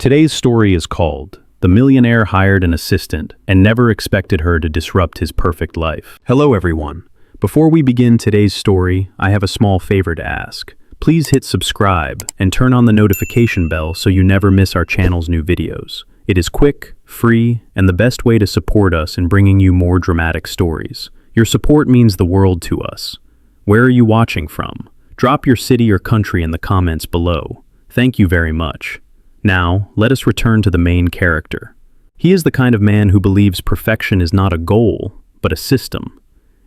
Today's story is called "The Millionaire Hired an Assistant and Never Expected Her to Disrupt His Perfect Life." Hello everyone. Before we begin today's story, I have a small favor to ask. Please hit subscribe and turn on the notification bell so you never miss our channel's new videos. It is quick, free, and the best way to support us in bringing you more dramatic stories. Your support means the world to us. Where are you watching from? Drop your city or country in the comments below. Thank you very much. Now, let us return to the main character. He is the kind of man who believes perfection is not a goal, but a system.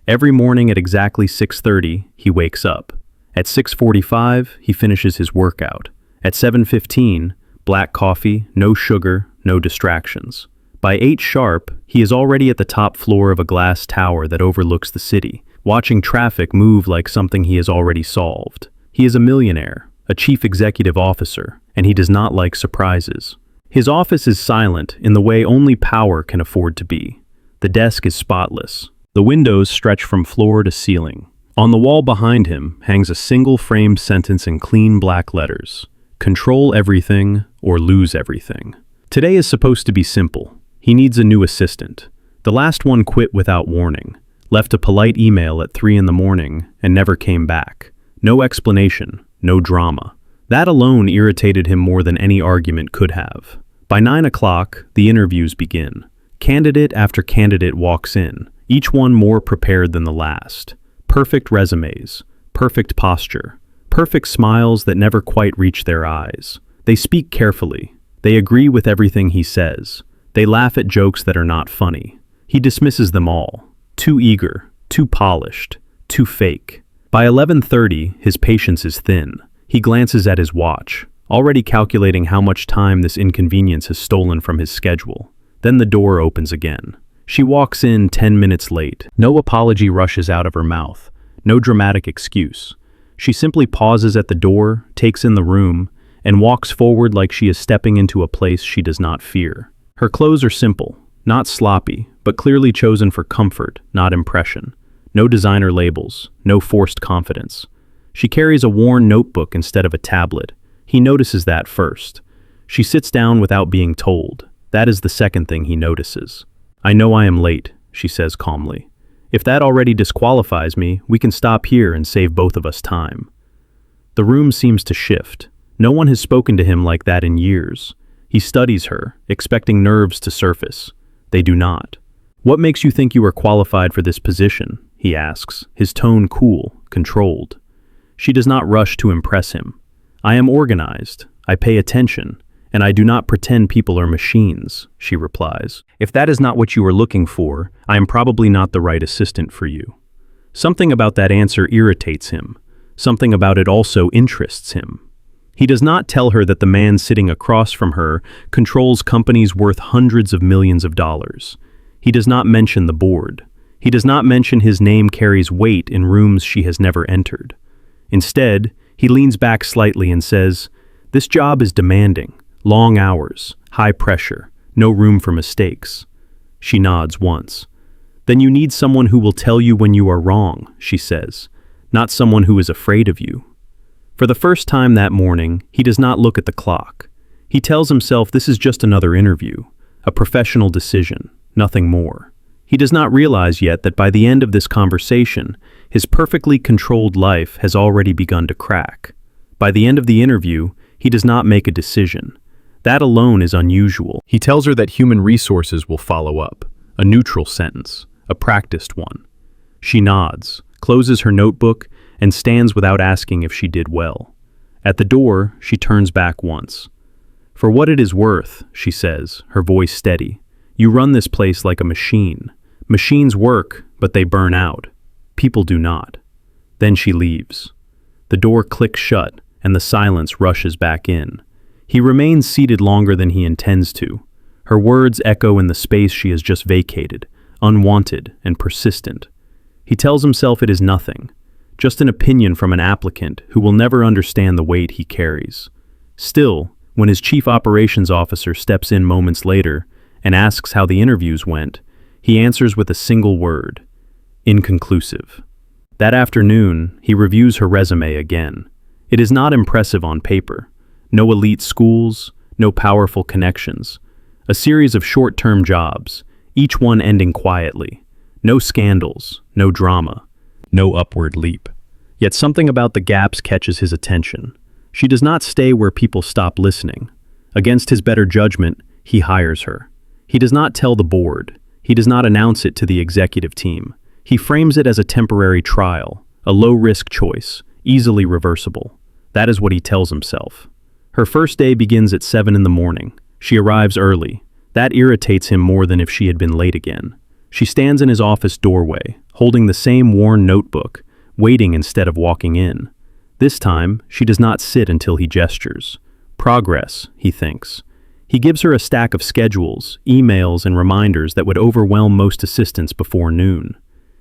Every morning at exactly 6:30, he wakes up. At 6:45, he finishes his workout. At 7:15, black coffee, no sugar, no distractions. By 8 sharp, he is already at the top floor of a glass tower that overlooks the city, watching traffic move like something he has already solved. He is a millionaire, a chief executive officer, and he does not like surprises. His office is silent in the way only power can afford to be. The desk is spotless. The windows stretch from floor to ceiling. On the wall behind him hangs a single framed sentence in clean black letters: "Control everything or lose everything." Today is supposed to be simple. He needs a new assistant. The last one quit without warning, left a polite email at 3 in the morning, and never came back. No explanation, no drama. That alone irritated him more than any argument could have. By 9 o'clock, the interviews begin. Candidate after candidate walks in, each one more prepared than the last. Perfect resumes, perfect posture, perfect smiles that never quite reach their eyes. They speak carefully. They agree with everything he says. They laugh at jokes that are not funny. He dismisses them all. Too eager, too polished, too fake. By 11:30, his patience is thin. He glances at his watch, already calculating how much time this inconvenience has stolen from his schedule. Then the door opens again. She walks in 10 minutes late. No apology rushes out of her mouth. No dramatic excuse. She simply pauses at the door, takes in the room, and walks forward like she is stepping into a place she does not fear. Her clothes are simple, not sloppy, but clearly chosen for comfort, not impression. No designer labels, no forced confidence. She carries a worn notebook instead of a tablet. He notices that first. She sits down without being told. That is the second thing he notices. "I know I am late," she says calmly. "If that already disqualifies me, we can stop here and save both of us time." The room seems to shift. No one has spoken to him like that in years. He studies her, expecting nerves to surface. They do not. "What makes you think you are qualified for this position?" he asks, his tone cool, controlled. She does not rush to impress him. "I am organized, I pay attention, and I do not pretend people are machines," she replies. "If that is not what you are looking for, I am probably not the right assistant for you." Something about that answer irritates him. Something about it also interests him. He does not tell her that the man sitting across from her controls companies worth hundreds of millions of dollars. He does not mention the board. He does not mention his name carries weight in rooms she has never entered. Instead, he leans back slightly and says, "This job is demanding, long hours, high pressure, no room for mistakes." She nods once. "Then you need someone who will tell you when you are wrong," she says, "not someone who is afraid of you." For the first time that morning, he does not look at the clock. He tells himself this is just another interview, a professional decision, nothing more. He does not realize yet that by the end of this conversation, his perfectly controlled life has already begun to crack. By the end of the interview, he does not make a decision. That alone is unusual. He tells her that human resources will follow up, a neutral sentence, a practiced one. She nods, closes her notebook, and stands without asking if she did well. At the door, she turns back once. "For what it is worth," she says, her voice steady, "you run this place like a machine. Machines work, but they burn out. People do not." Then she leaves. The door clicks shut, and the silence rushes back in. He remains seated longer than he intends to. Her words echo in the space she has just vacated, unwanted and persistent. He tells himself it is nothing, just an opinion from an applicant who will never understand the weight he carries. Still, when his chief operations officer steps in moments later and asks how the interviews went, he answers with a single word: inconclusive. That afternoon, he reviews her resume again. It is not impressive on paper. No elite schools, no powerful connections. A series of short-term jobs, each one ending quietly. No scandals, no drama, no upward leap. Yet something about the gaps catches his attention. She does not stay where people stop listening. Against his better judgment, he hires her. He does not tell the board. He does not announce it to the executive team. He frames it as a temporary trial, a low-risk choice, easily reversible. That is what he tells himself. Her first day begins at 7 in the morning. She arrives early. That irritates him more than if she had been late again. She stands in his office doorway, holding the same worn notebook, waiting instead of walking in. This time, she does not sit until he gestures. Progress, he thinks. He gives her a stack of schedules, emails, and reminders that would overwhelm most assistants before noon.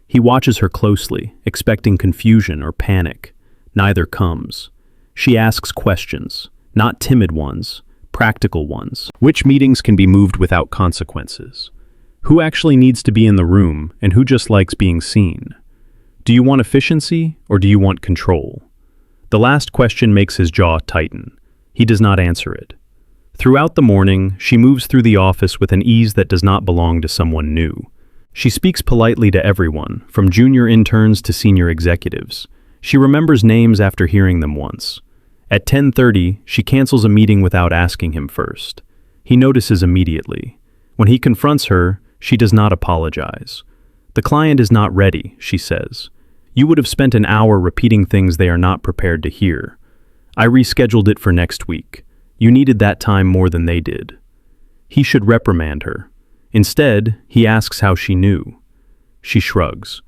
He watches her closely, expecting confusion or panic. Neither comes. She asks questions, not timid ones, practical ones. Which meetings can be moved without consequences? Who actually needs to be in the room, and who just likes being seen? Do you want efficiency, or do you want control? The last question makes his jaw tighten. He does not answer it. Throughout the morning, she moves through the office with an ease that does not belong to someone new. She speaks politely to everyone, from junior interns to senior executives. She remembers names after hearing them once. At 10:30, she cancels a meeting without asking him first. He notices immediately. When he confronts her, she does not apologize. The client is not ready, she says. You would have spent an hour repeating things they are not prepared to hear. I rescheduled it for next week. You needed that time more than they did. He should reprimand her. Instead, he asks how she knew. She shrugs.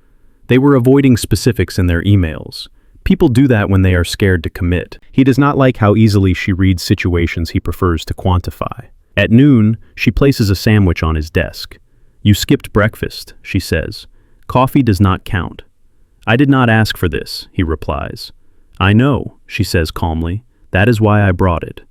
They were avoiding specifics in their emails. People do that when they are scared to commit. He does not like how easily she reads situations he prefers to quantify. At noon, she places a sandwich on his desk. You skipped breakfast, she says. Coffee does not count. I did not ask for this, he replies. I know, she says calmly. That is why I brought it.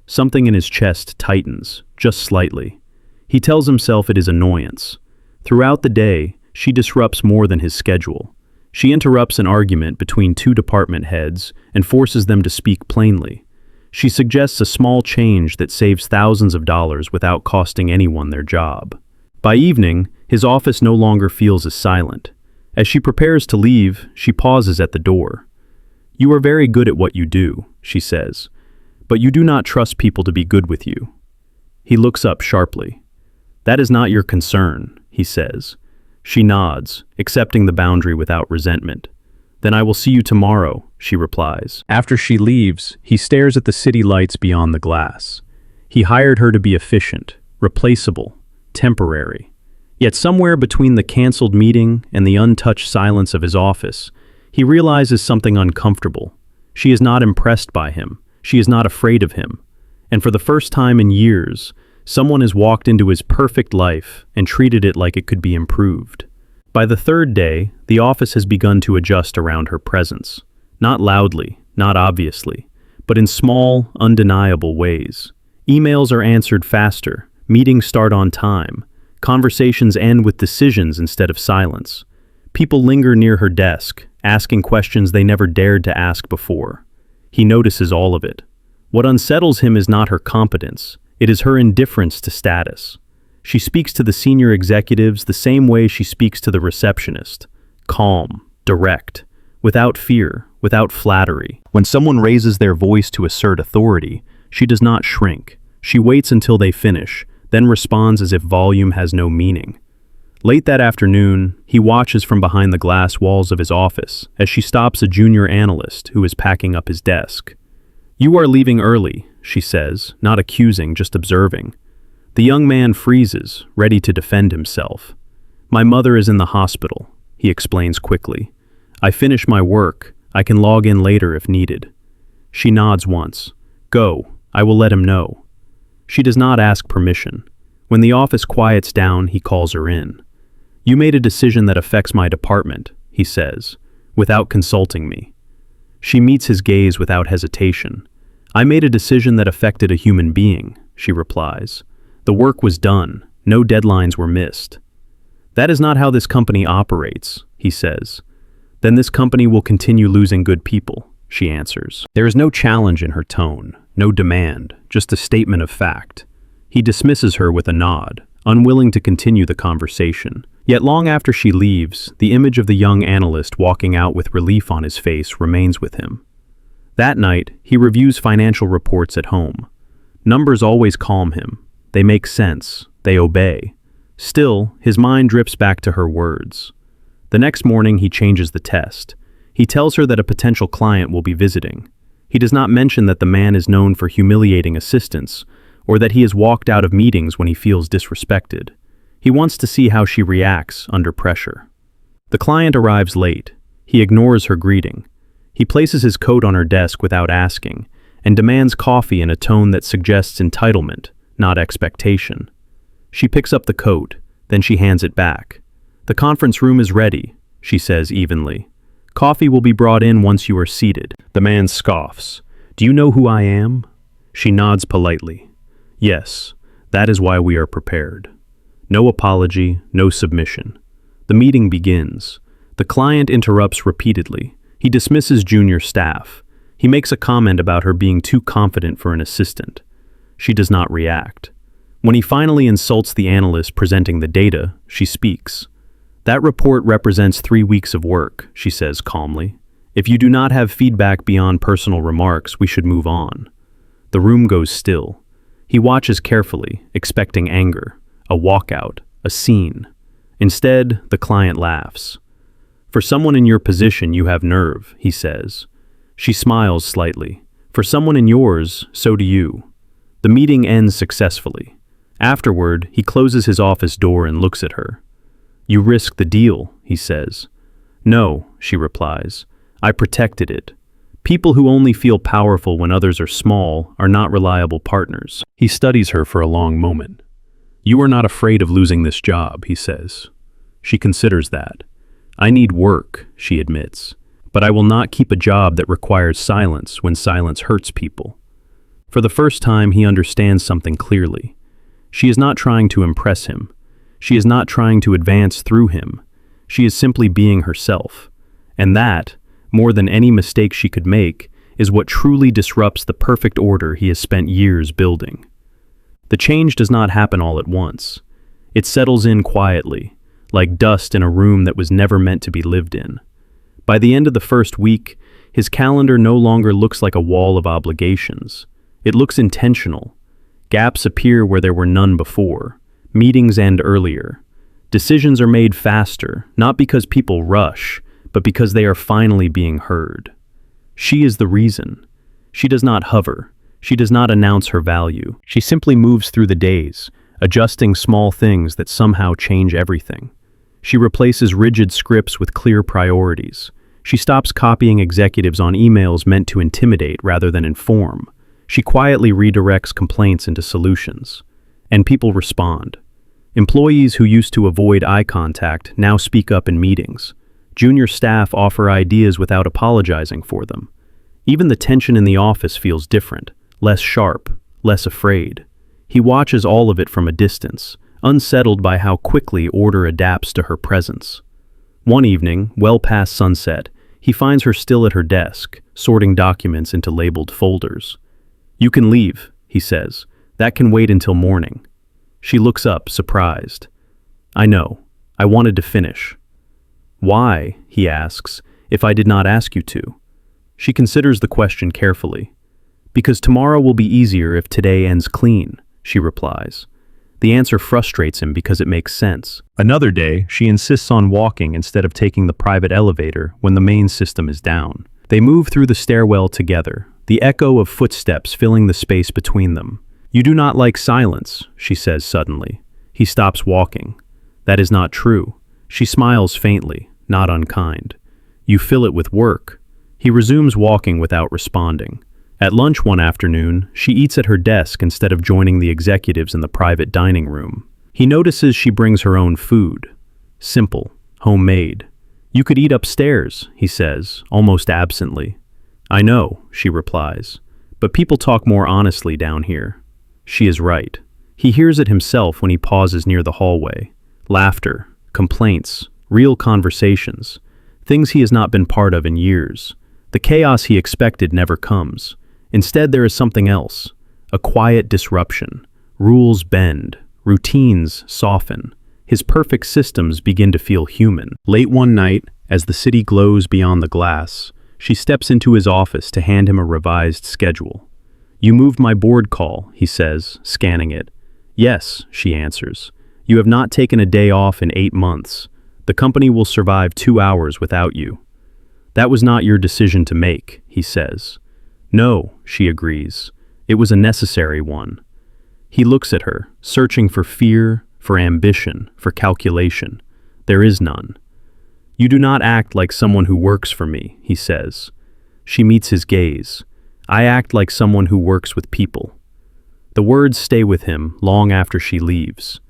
Something in his chest tightens, just slightly. He tells himself it is annoyance. Throughout the day, she disrupts more than his schedule. She interrupts an argument between two department heads and forces them to speak plainly. She suggests a small change that saves thousands of dollars without costing anyone their job. By evening, his office no longer feels as silent. As she prepares to leave, she pauses at the door. You are very good at what you do, she says, but you do not trust people to be good with you. He looks up sharply. That is not your concern, he says. She nods, accepting the boundary without resentment. Then I will see you tomorrow, she replies. After she leaves, he stares at the city lights beyond the glass. He hired her to be efficient, replaceable, temporary. Yet somewhere between the canceled meeting and the untouched silence of his office, he realizes something uncomfortable. She is not impressed by him. She is not afraid of him. And for the first time in years, someone has walked into his perfect life and treated it like it could be improved. By the third day, the office has begun to adjust around her presence. Not loudly, not obviously, but in small, undeniable ways. Emails are answered faster, meetings start on time, conversations end with decisions instead of silence. People linger near her desk, asking questions they never dared to ask before. He notices all of it. What unsettles him is not her competence, it is her indifference to status. She speaks to the senior executives the same way she speaks to the receptionist. Calm, direct, without fear, without flattery. When someone raises their voice to assert authority, she does not shrink. She waits until they finish, then responds as if volume has no meaning. Late that afternoon, he watches from behind the glass walls of his office as she stops a junior analyst who is packing up his desk. You are leaving early, she says, not accusing, just observing. The young man freezes, ready to defend himself. My mother is in the hospital, he explains quickly. I finish my work. I can log in later if needed. She nods once. Go, I will let him know. She does not ask permission. When the office quiets down, he calls her in. You made a decision that affects my department, he says, without consulting me. She meets his gaze without hesitation. I made a decision that affected a human being, she replies. The work was done. No deadlines were missed. That is not how this company operates, he says. Then this company will continue losing good people, she answers. There is no challenge in her tone, no demand, just a statement of fact. He dismisses her with a nod, unwilling to continue the conversation. Yet long after she leaves, the image of the young analyst walking out with relief on his face remains with him. That night, he reviews financial reports at home. Numbers always calm him. They make sense. They obey. Still, his mind drifts back to her words. The next morning, he changes the test. He tells her that a potential client will be visiting. He does not mention that the man is known for humiliating assistants, or that he has walked out of meetings when he feels disrespected. He wants to see how she reacts under pressure. The client arrives late. He ignores her greeting. He places his coat on her desk without asking, and demands coffee in a tone that suggests entitlement, not expectation. She picks up the coat, then she hands it back. "The conference room is ready," she says evenly. "Coffee will be brought in once you are seated." The man scoffs. "Do you know who I am?" She nods politely. "Yes, that is why we are prepared." No apology, no submission. The meeting begins. The client interrupts repeatedly. He dismisses junior staff. He makes a comment about her being too confident for an assistant. She does not react. When he finally insults the analyst presenting the data, she speaks. "That report represents 3 weeks of work," she says calmly. "If you do not have feedback beyond personal remarks, we should move on." The room goes still. He watches carefully, expecting anger, a walkout, a scene. Instead, the client laughs. "For someone in your position, you have nerve," he says. She smiles slightly. "For someone in yours, so do you." The meeting ends successfully. Afterward, he closes his office door and looks at her. "You risked the deal," he says. "No," she replies. "I protected it. People who only feel powerful when others are small are not reliable partners." He studies her for a long moment. "You are not afraid of losing this job," he says. She considers that. "I need work," she admits. "But I will not keep a job that requires silence when silence hurts people." For the first time, he understands something clearly. She is not trying to impress him. She is not trying to advance through him. She is simply being herself. And that, more than any mistake she could make, is what truly disrupts the perfect order he has spent years building. The change does not happen all at once. It settles in quietly, like dust in a room that was never meant to be lived in. By the end of the first week, his calendar no longer looks like a wall of obligations. It looks intentional. Gaps appear where there were none before. Meetings end earlier. Decisions are made faster, not because people rush, but because they are finally being heard. She is the reason. She does not hover. She does not announce her value. She simply moves through the days, adjusting small things that somehow change everything. She replaces rigid scripts with clear priorities. She stops copying executives on emails meant to intimidate rather than inform. She quietly redirects complaints into solutions. And people respond. Employees who used to avoid eye contact now speak up in meetings. Junior staff offer ideas without apologizing for them. Even the tension in the office feels different, less sharp, less afraid. He watches all of it from a distance, unsettled by how quickly order adapts to her presence. One evening, well past sunset, he finds her still at her desk, sorting documents into labeled folders. "You can leave," he says. "That can wait until morning." She looks up, surprised. "I know. I wanted to finish." "Why," he asks, "if I did not ask you to?" She considers the question carefully. "Because tomorrow will be easier if today ends clean," she replies. The answer frustrates him because it makes sense. Another day, she insists on walking instead of taking the private elevator when the main system is down. They move through the stairwell together, the echo of footsteps filling the space between them. "You do not like silence," she says suddenly. He stops walking. "That is not true." She smiles faintly, not unkind. "You fill it with work." He resumes walking without responding. At lunch one afternoon, she eats at her desk instead of joining the executives in the private dining room. He notices she brings her own food. Simple, homemade. "You could eat upstairs," he says, almost absently. "I know," she replies, "but people talk more honestly down here." She is right. He hears it himself when he pauses near the hallway. Laughter, complaints, real conversations, things he has not been part of in years. The chaos he expected never comes. Instead, there is something else, a quiet disruption. Rules bend, routines soften. His perfect systems begin to feel human. Late one night, as the city glows beyond the glass, she steps into his office to hand him a revised schedule. "You moved my board call," he says, scanning it. "Yes," she answers. "You have not taken a day off in 8 months. The company will survive 2 hours without you." "That was not your decision to make," he says. "No," she agrees. "It was a necessary one." He looks at her, searching for fear, for ambition, for calculation. There is none. "You do not act like someone who works for me," he says. She meets his gaze. "I act like someone who works with people." The words stay with him long after she leaves.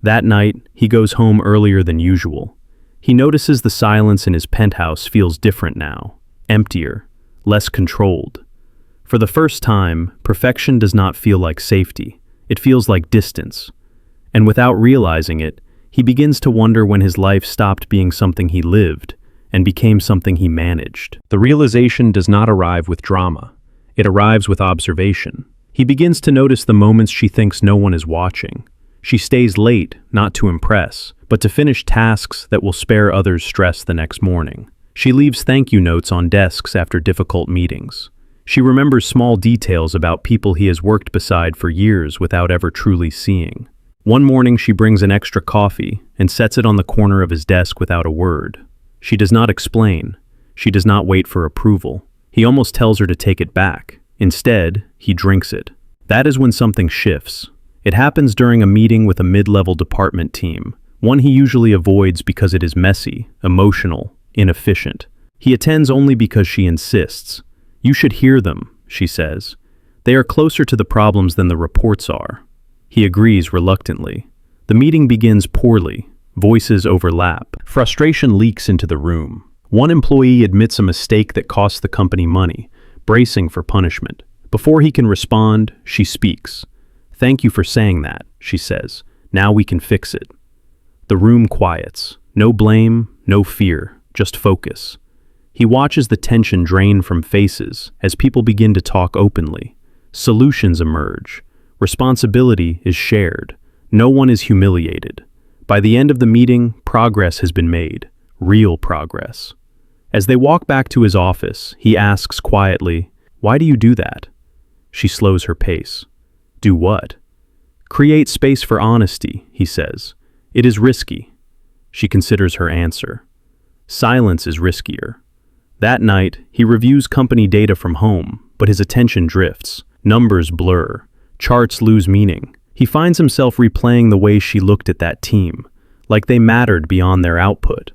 That night, he goes home earlier than usual. He notices the silence in his penthouse feels different now, emptier, less controlled. For the first time, perfection does not feel like safety. It feels like distance. And without realizing it, he begins to wonder when his life stopped being something he lived and became something he managed. The realization does not arrive with drama. It arrives with observation. He begins to notice the moments she thinks no one is watching. She stays late, not to impress, but to finish tasks that will spare others stress the next morning. She leaves thank you notes on desks after difficult meetings. She remembers small details about people he has worked beside for years without ever truly seeing. One morning she brings an extra coffee and sets it on the corner of his desk without a word. She does not explain. She does not wait for approval. He almost tells her to take it back. Instead, he drinks it. That is when something shifts. It happens during a meeting with a mid-level department team, one he usually avoids because it is messy, emotional, inefficient. He attends only because she insists. "You should hear them," she says. "They are closer to the problems than the reports are." He agrees reluctantly. The meeting begins poorly. Voices overlap. Frustration leaks into the room. One employee admits a mistake that costs the company money, bracing for punishment. Before he can respond, she speaks. "Thank you for saying that," she says. "Now we can fix it." The room quiets. No blame, no fear, just focus. He watches the tension drain from faces as people begin to talk openly. Solutions emerge. Responsibility is shared. No one is humiliated. By the end of the meeting, progress has been made. Real progress. As they walk back to his office, he asks quietly, "Why do you do that?" She slows her pace. "Do what?" "Create space for honesty," he says. "It is risky." She considers her answer. Silence is riskier. That night, he reviews company data from home, but his attention drifts. Numbers blur. Charts lose meaning. He finds himself replaying the way she looked at that team, like they mattered beyond their output.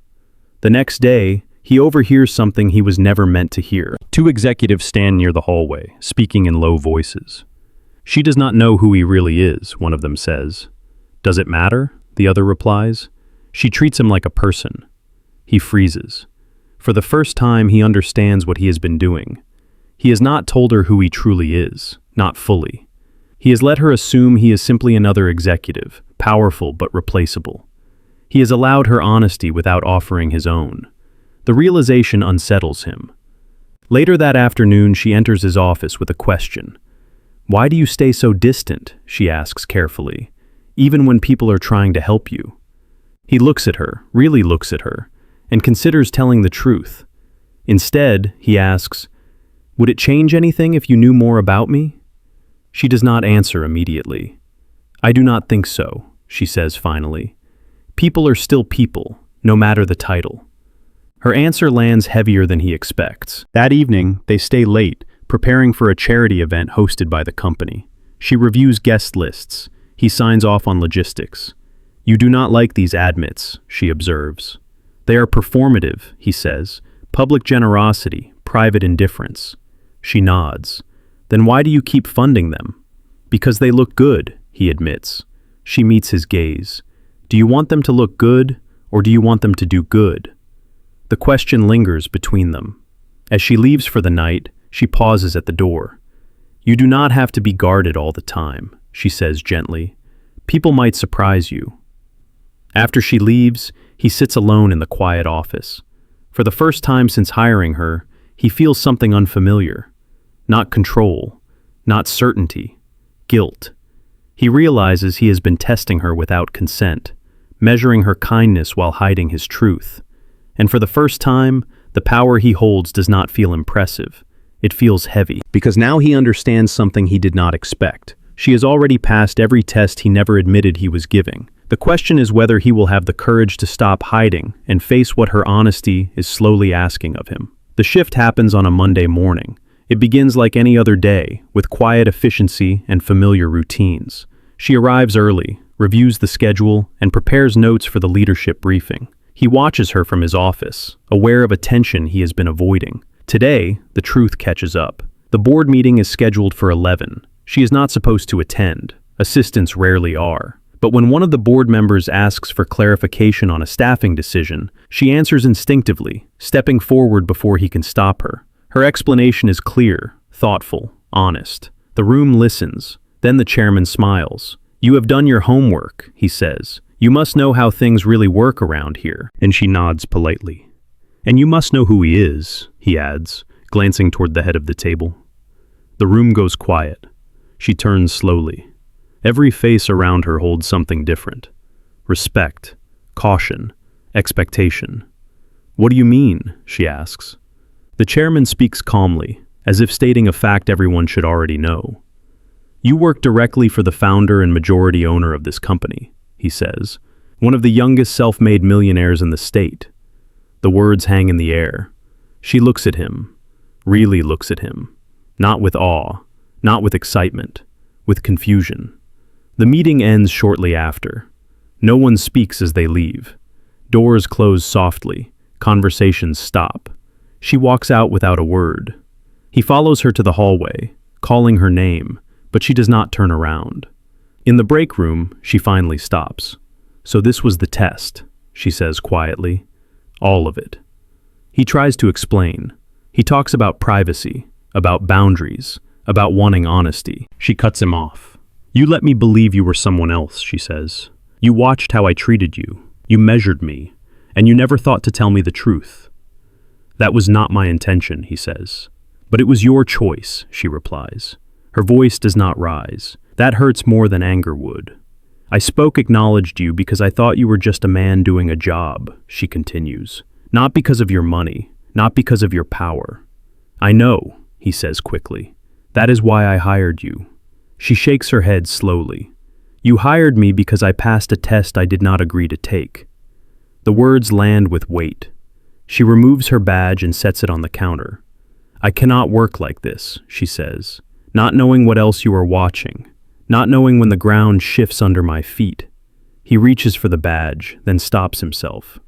The next day, he overhears something he was never meant to hear. Two executives stand near the hallway, speaking in low voices. "She does not know who he really is," one of them says. "Does it matter?" the other replies. "She treats him like a person." He freezes. For the first time, he understands what he has been doing. He has not told her who he truly is, not fully. He has let her assume he is simply another executive, powerful but replaceable. He has allowed her honesty without offering his own. The realization unsettles him. Later that afternoon, she enters his office with a question. "Why do you stay so distant?" she asks carefully, "even when people are trying to help you?" He looks at her, really looks at her, and considers telling the truth. Instead, he asks, "Would it change anything if you knew more about me?" She does not answer immediately. "I do not think so," she says finally. "People are still people, no matter the title." Her answer lands heavier than he expects. That evening, they stay late, preparing for a charity event hosted by the company. She reviews guest lists. He signs off on logistics. "You do not like these admits," she observes. "They are performative," he says. "Public generosity, private indifference." She nods. "Then why do you keep funding them?" "Because they look good," he admits. She meets his gaze. "Do you want them to look good, or do you want them to do good?" The question lingers between them. As she leaves for the night, she pauses at the door. "You do not have to be guarded all the time," she says gently. "People might surprise you." After she leaves, he sits alone in the quiet office. For the first time since hiring her, he feels something unfamiliar. not control, not certainty, guilt. He realizes he has been testing her without consent, measuring her kindness while hiding his truth. And for the first time, the power he holds does not feel impressive. It feels heavy, because now he understands something he did not expect. She has already passed every test he never admitted he was giving. The question is whether he will have the courage to stop hiding and face what her honesty is slowly asking of him. The shift happens on a Monday morning. It begins like any other day, with quiet efficiency and familiar routines. She arrives early, reviews the schedule, and prepares notes for the leadership briefing. He watches her from his office, aware of a tension he has been avoiding. Today, the truth catches up. The board meeting is scheduled for 11. She is not supposed to attend. Assistants rarely are. But when one of the board members asks for clarification on a staffing decision, she answers instinctively, stepping forward before he can stop her. Her explanation is clear, thoughtful, honest. The room listens. Then the chairman smiles. "You have done your homework," he says. "You must know how things really work around here." And she nods politely. "And you must know who he is," he adds, glancing toward the head of the table. The room goes quiet. She turns slowly. Every face around her holds something different. Respect, caution, expectation. "What do you mean?" she asks. The chairman speaks calmly, as if stating a fact everyone should already know. "You work directly for the founder and majority owner of this company," he says, "one of the youngest self-made millionaires in the state." The words hang in the air. She looks at him, really looks at him, not with awe, not with excitement, with confusion. The meeting ends shortly after. No one speaks as they leave. Doors close softly, conversations stop. She walks out without a word. He follows her to the hallway, calling her name, but she does not turn around. In the break room, she finally stops. "So this was the test," she says quietly. "All of it." He tries to explain. He talks about privacy, about boundaries, about wanting honesty. She cuts him off. "You let me believe you were someone else," she says. "You watched how I treated you. You measured me, and you never thought to tell me the truth." "That was not my intention," he says. "But it was your choice," she replies. Her voice does not rise. "That hurts more than anger would." "I acknowledged you because I thought you were just a man doing a job," she continues. "Not because of your money, not because of your power." "I know," he says quickly. "That is why I hired you." She shakes her head slowly. "You hired me because I passed a test I did not agree to take." The words land with weight. She removes her badge and sets it on the counter. "I cannot work like this," she says, "not knowing what else you are watching, not knowing when the ground shifts under my feet." He reaches for the badge, then stops himself.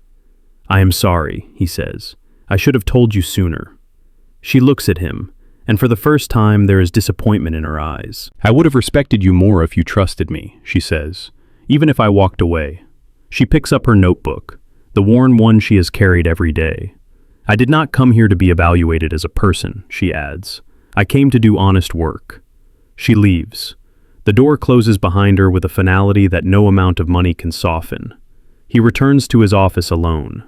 "I am sorry," he says. "I should have told you sooner." She looks at him, and for the first time there is disappointment in her eyes. "I would have respected you more if you trusted me," she says, "even if I walked away." She picks up her notebook, the worn one she has carried every day. "I did not come here to be evaluated as a person," she adds. "I came to do honest work." She leaves. The door closes behind her with a finality that no amount of money can soften. He returns to his office alone.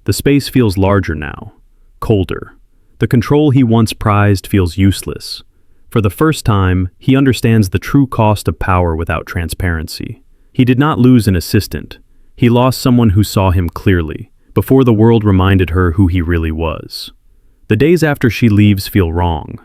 The space feels larger now, colder. The control he once prized feels useless. For the first time, he understands the true cost of power without transparency. He did not lose an assistant. He lost someone who saw him clearly, before the world reminded her who he really was. The days after she leaves feel wrong.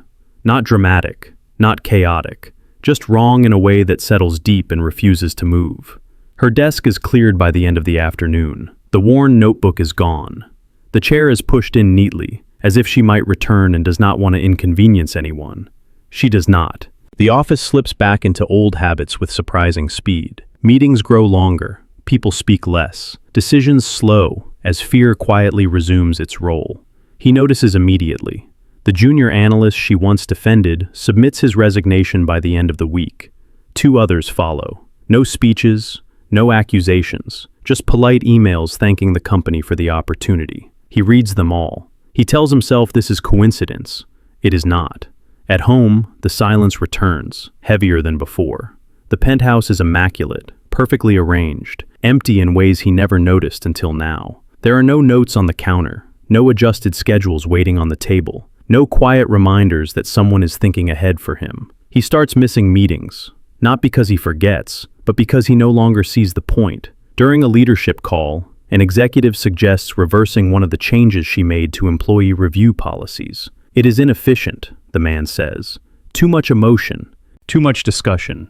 Not dramatic, not chaotic, just wrong in a way that settles deep and refuses to move. Her desk is cleared by the end of the afternoon. The worn notebook is gone. The chair is pushed in neatly, as if she might return and does not want to inconvenience anyone. She does not. The office slips back into old habits with surprising speed. Meetings grow longer, people speak less, decisions slow, as fear quietly resumes its role. He notices immediately. The junior analyst she once defended submits his resignation by the end of the week. 2 others follow. No speeches, no accusations, just polite emails thanking the company for the opportunity. He reads them all. He tells himself this is coincidence. It is not. At home, the silence returns, heavier than before. The penthouse is immaculate, perfectly arranged, empty in ways he never noticed until now. There are no notes on the counter, no adjusted schedules waiting on the table. No quiet reminders that someone is thinking ahead for him. He starts missing meetings, not because he forgets, but because he no longer sees the point. During a leadership call, an executive suggests reversing one of the changes she made to employee review policies. It is inefficient, the man says. Too much emotion, too much discussion.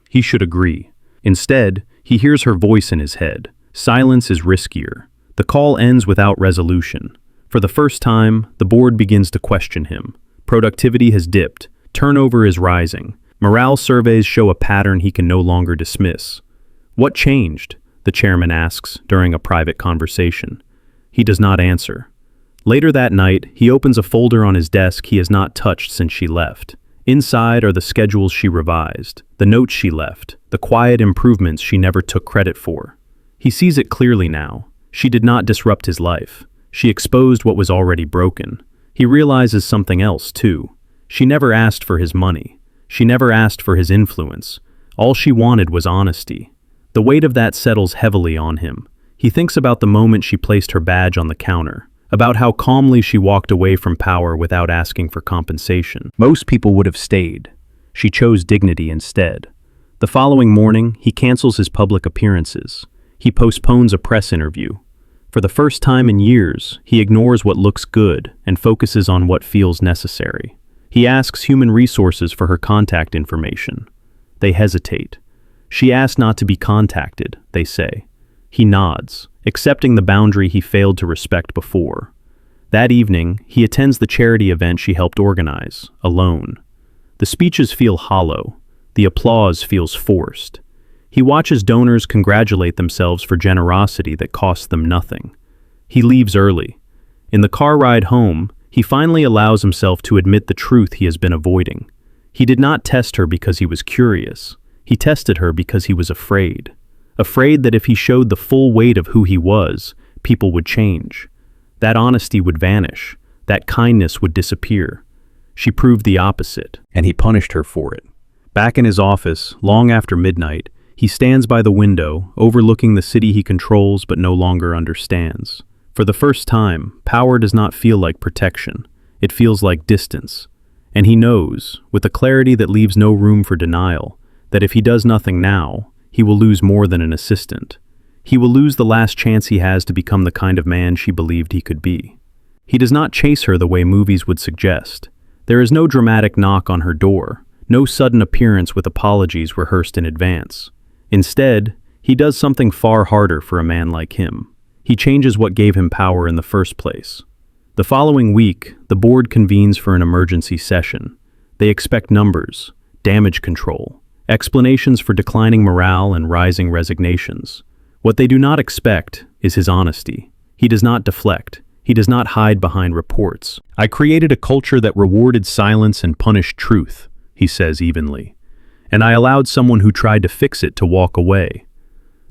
He should agree. Instead, he hears her voice in his head. Silence is riskier. The call ends without resolution. For the first time, the board begins to question him. Productivity has dipped. Turnover is rising. Morale surveys show a pattern he can no longer dismiss. What changed? The chairman asks during a private conversation. He does not answer. Later that night, he opens a folder on his desk he has not touched since she left. Inside are the schedules she revised, the notes she left, the quiet improvements she never took credit for. He sees it clearly now. She did not disrupt his life. She exposed what was already broken. He realizes something else, too. She never asked for his money. She never asked for his influence. All she wanted was honesty. The weight of that settles heavily on him. He thinks about the moment she placed her badge on the counter, about how calmly she walked away from power without asking for compensation. Most people would have stayed. She chose dignity instead. The following morning, he cancels his public appearances. He postpones a press interview. For the first time in years, he ignores what looks good and focuses on what feels necessary. He asks human resources for her contact information. They hesitate. She asked not to be contacted, they say. He nods, accepting the boundary he failed to respect before. That evening, he attends the charity event she helped organize, alone. The speeches feel hollow. The applause feels forced. He watches donors congratulate themselves for generosity that costs them nothing. He leaves early. In the car ride home, he finally allows himself to admit the truth he has been avoiding. He did not test her because he was curious. He tested her because he was afraid. Afraid that if he showed the full weight of who he was, people would change. That honesty would vanish. That kindness would disappear. She proved the opposite, and he punished her for it. Back in his office, long after midnight, he stands by the window, overlooking the city he controls but no longer understands. For the first time, power does not feel like protection. It feels like distance. And he knows, with a clarity that leaves no room for denial, that if he does nothing now, he will lose more than an assistant. He will lose the last chance he has to become the kind of man she believed he could be. He does not chase her the way movies would suggest. There is no dramatic knock on her door, no sudden appearance with apologies rehearsed in advance. Instead, he does something far harder for a man like him. He changes what gave him power in the first place. The following week, the board convenes for an emergency session. They expect numbers, damage control, explanations for declining morale and rising resignations. What they do not expect is his honesty. He does not deflect. He does not hide behind reports. "I created a culture that rewarded silence and punished truth," he says evenly. "And I allowed someone who tried to fix it to walk away."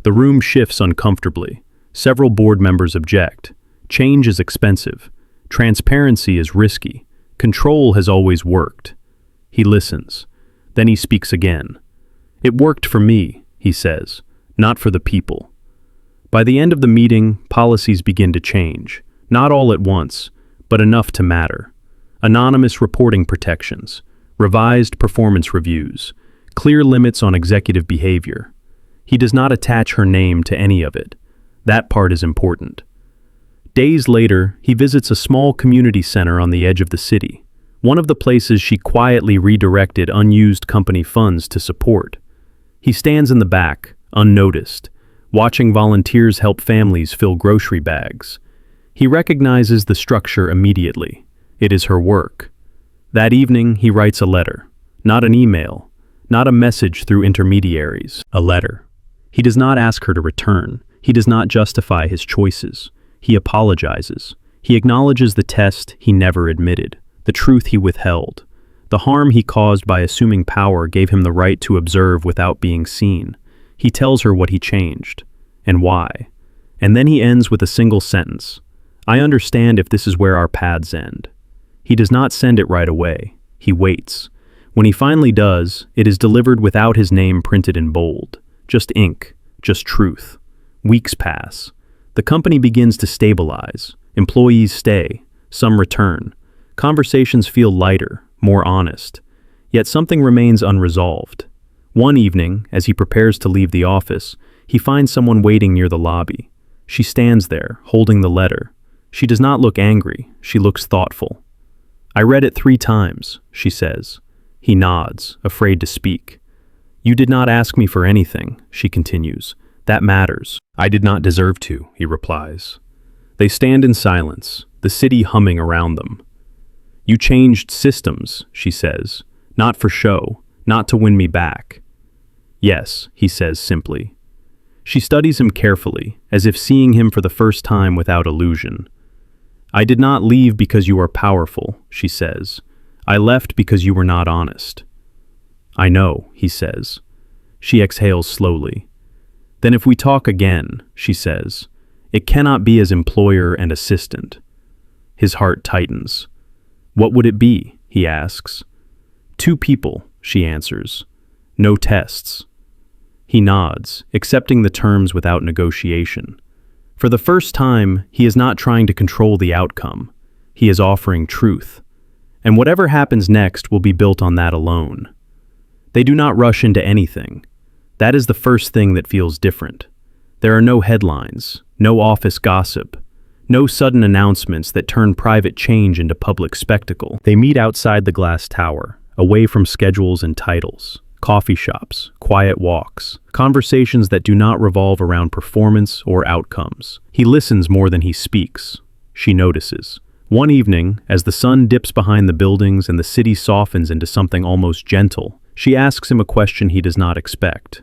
The room shifts uncomfortably. Several board members object. Change is expensive. Transparency is risky. Control has always worked. He listens. Then he speaks again. "It worked for me," he says, "not for the people." By the end of the meeting, policies begin to change. Not all at once, but enough to matter. Anonymous reporting protections, revised performance reviews, clear limits on executive behavior. He does not attach her name to any of it. That part is important. Days later, he visits a small community center on the edge of the city, one of the places she quietly redirected unused company funds to support. He stands in the back, unnoticed, watching volunteers help families fill grocery bags. He recognizes the structure immediately. It is her work. That evening, he writes a letter. Not an email, not a message through intermediaries, a letter. He does not ask her to return. He does not justify his choices. He apologizes. He acknowledges the test he never admitted, the truth he withheld. The harm he caused by assuming power gave him the right to observe without being seen. He tells her what he changed, and why. And then he ends with a single sentence. "I understand if this is where our paths end." He does not send it right away. He waits. When he finally does, it is delivered without his name printed in bold. Just ink, just truth. Weeks pass. The company begins to stabilize. Employees stay. Some return. Conversations feel lighter, more honest. Yet something remains unresolved. One evening, as he prepares to leave the office, he finds someone waiting near the lobby. She stands there, holding the letter. She does not look angry, she looks thoughtful. "I read it 3 times, she says. He nods, afraid to speak. "You did not ask me for anything," she continues. "That matters." "I did not deserve to," he replies. They stand in silence, the city humming around them. "You changed systems," she says. "Not for show, not to win me back." "Yes," he says simply. She studies him carefully, as if seeing him for the first time without illusion. "I did not leave because you are powerful," she says. "I left because you were not honest." "I know," he says. She exhales slowly. "Then if we talk again," she says, "it cannot be as employer and assistant." His heart tightens. "What would it be?" he asks. "2 people," she answers. "No tests." He nods, accepting the terms without negotiation. For the first time, he is not trying to control the outcome. He is offering truth. And whatever happens next will be built on that alone. They do not rush into anything. That is the first thing that feels different. There are no headlines, no office gossip, no sudden announcements that turn private change into public spectacle. They meet outside the glass tower, away from schedules and titles. Coffee shops, quiet walks, conversations that do not revolve around performance or outcomes. He listens more than he speaks. She notices. One evening, as the sun dips behind the buildings and the city softens into something almost gentle, she asks him a question he does not expect.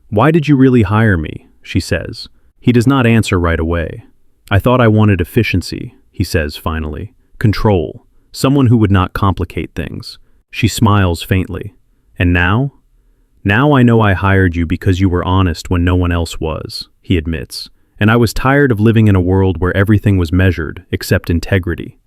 "Why did you really hire me?" she says. He does not answer right away. "I thought I wanted efficiency," he says finally. "Control. Someone who would not complicate things." She smiles faintly. "And now?" "Now I know I hired you because you were honest when no one else was," he admits. "And I was tired of living in a world where everything was measured, except integrity."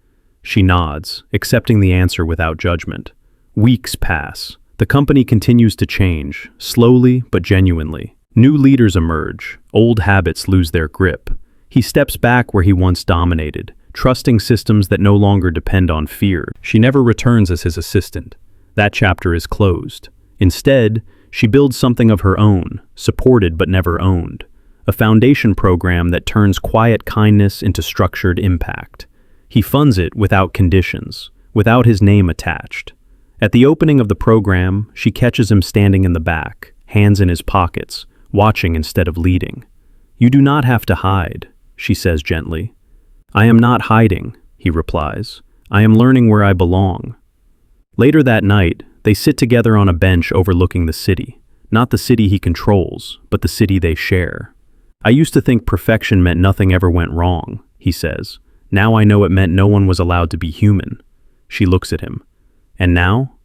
She nods, accepting the answer without judgment. Weeks pass. The company continues to change, slowly but genuinely. New leaders emerge, old habits lose their grip. He steps back where he once dominated, trusting systems that no longer depend on fear. She never returns as his assistant. That chapter is closed. Instead, she builds something of her own, supported but never owned. A foundation program that turns quiet kindness into structured impact. He funds it without conditions, without his name attached. At the opening of the program, she catches him standing in the back, hands in his pockets, watching instead of leading. "You do not have to hide," she says gently. "I am not hiding," he replies. "I am learning where I belong." Later that night, they sit together on a bench overlooking the city. Not the city he controls, but the city they share. "I used to think perfection meant nothing ever went wrong," he says. "Now I know it meant no one was allowed to be human." She looks at him. "And now?"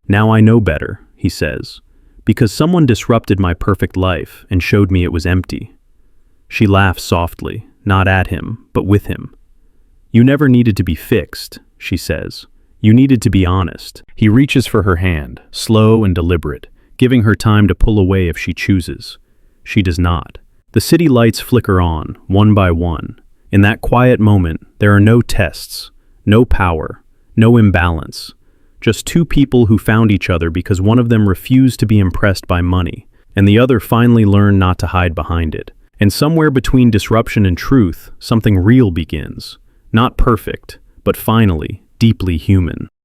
"Now I know better," he says, "because someone disrupted my perfect life and showed me it was empty." She laughs softly, not at him, but with him. "You never needed to be fixed," she says. "You needed to be honest." He reaches for her hand, slow and deliberate, giving her time to pull away if she chooses. She does not. The city lights flicker on, one by one. In that quiet moment, there are no tests, no power, no imbalance. Just 2 people who found each other because one of them refused to be impressed by money, and the other finally learned not to hide behind it. And somewhere between disruption and truth, something real begins. Not perfect, but finally, deeply human.